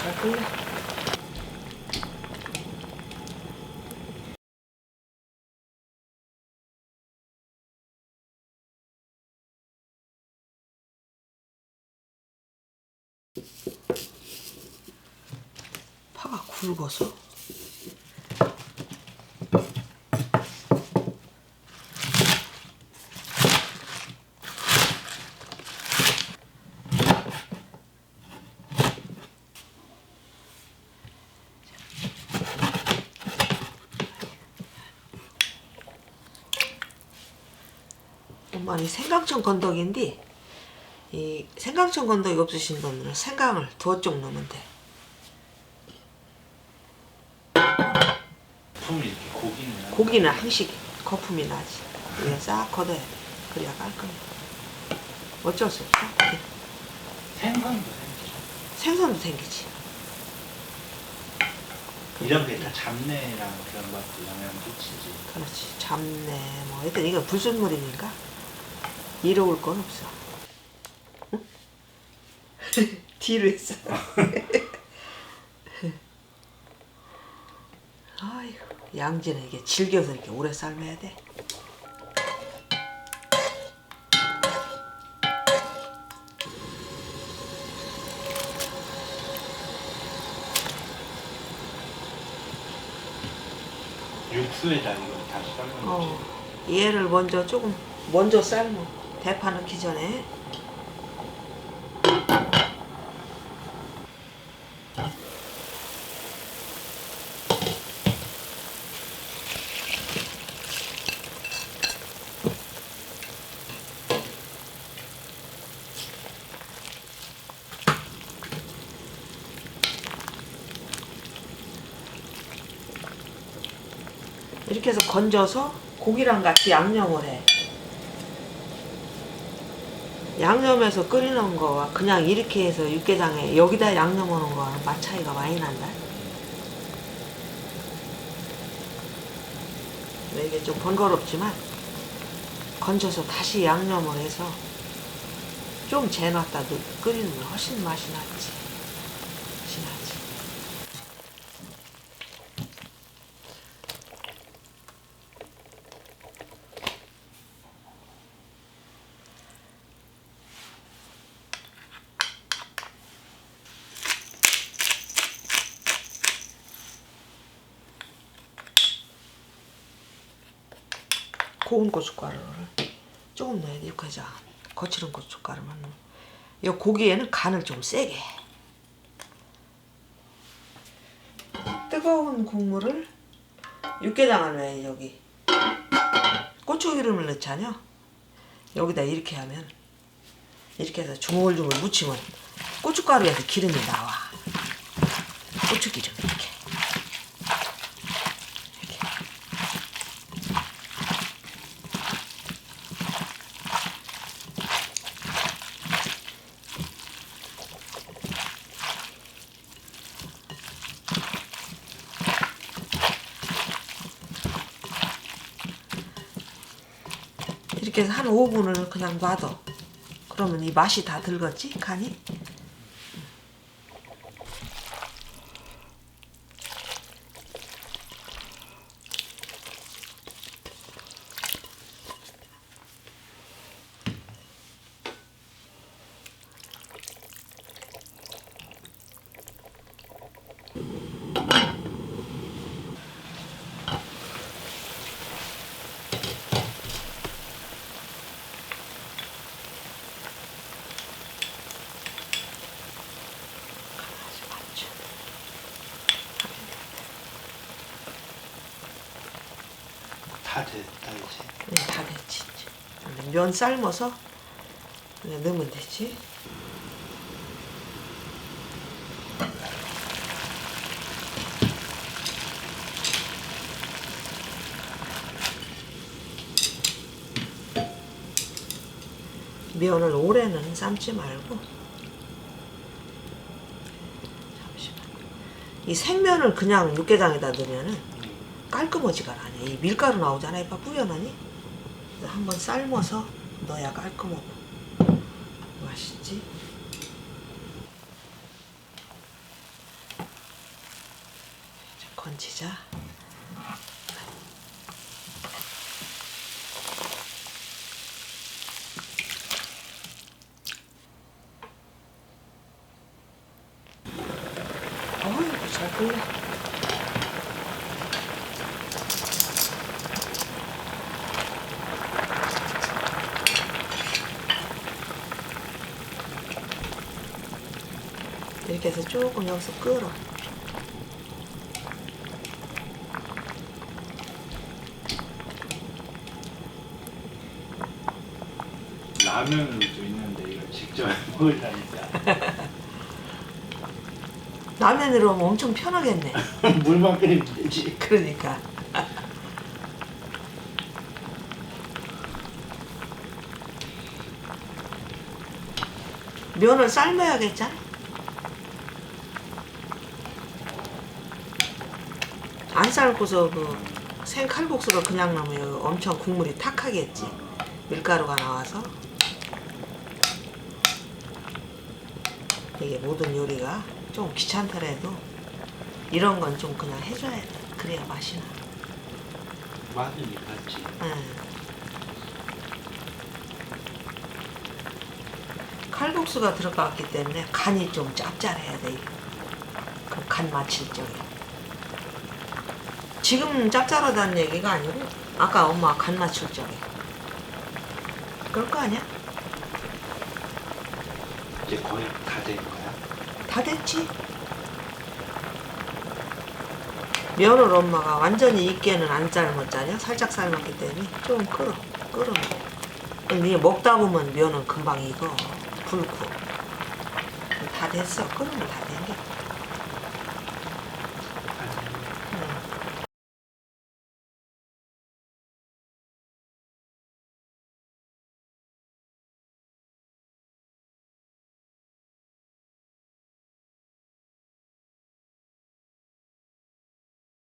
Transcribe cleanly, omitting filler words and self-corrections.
잘 끓네. 파가 굵어서 엄마는 생강청 건더기인데 이 생강청 건더기 없으신 분들은 생강을 2쪽 넣으면 돼. 거품이 이렇게 고기는 고기는 항식이 거품이 나지. 이거 싹 걷어야 돼. 그래야 깔끔해. 어쩔 수 없어. 생선도 생기죠. 생선도 생기지. 이런 게 다 잡내랑 그런 것도 영향 끼치지. 그렇지. 잡내 뭐 하여튼 이거 불순물이니까 이로울 건 없어. 응? 뒤로 했어. 아이고, 양지는 이게 질겨서 이렇게 오래 삶아야 돼. 육수에다 이거 다시 삶는 거지. 얘를 먼저 삶어. 대파 넣기 전에. 이렇게 해서 건져서 고기랑 같이 양념을 해. 양념해서 끓이는 거와 그냥 이렇게 해서 육개장에 여기다 양념하는 거랑 맛 차이가 많이 난다. 이게 좀 번거롭지만 건져서 다시 양념을 해서 좀 재놨다 끓이는 게 훨씬 맛이 낫지. 진하지. 고운 고춧가루를 조금 넣어야 돼. 육개장 거칠은 고춧가루만 넣어. 이 고기에는 간을 좀 세게 해. 뜨거운 국물을 육개장을 왜 여기 고추기름을 넣잖아요. 여기다 이렇게 하면 이렇게 해서 주물주물 묻히면 고춧가루에서 기름이 나와. 고추기름 이렇게. 이렇게 해서 한 5분을 그냥 놔둬. 그러면 이 맛이 다 들겠지? 간이? 다 됐다 이제. 다 됐지. 이제. 면 삶아서 그냥 넣으면 되지. 면을 오래는 삶지 말고 잠시만. 이 생면을 그냥 육개장에다 넣으면은 깔끔하지가 않아. 이 밀가루 나오잖아요. 봐 뿌연하니? 그래서 한번 삶아서 넣어야 깔끔하고 맛있지. 얹히자. 어이구 잘 끓네. 이렇게 해서 조금 여기서 끓어. 라면도 있는데 이거 직접 먹으려니까 라면으로 하면 엄청 편하겠네. 물만 끓이면 되지. 그러니까. 면을 삶아야겠잖아. 안 삶고서 그 생칼국수를 그냥 넣으면 엄청 국물이 탁하겠지. 밀가루가 나와서. 이게 모든 요리가 좀 귀찮더라도 이런 건 좀 그냥 해줘야 돼. 그래야 맛이 나. 맛은 있겠지. 응. 칼국수가 들어갔기 때문에 간이 좀 짭짤해야 돼. 그 간 맞힐 적에. 지금 짭짤하다는 얘기가 아니고 아까 엄마 간 맞출 적에. 그럴 거 아니야? 이제 거의 다 된 거야? 다 됐지. 면을 엄마가 완전히 익게는 안 삶았잖아. 살짝 삶았기 때문에 좀 끓어. 이게 먹다 보면 면은 금방 익어. 붉고. 다 됐어. 끓으면 다 된 게.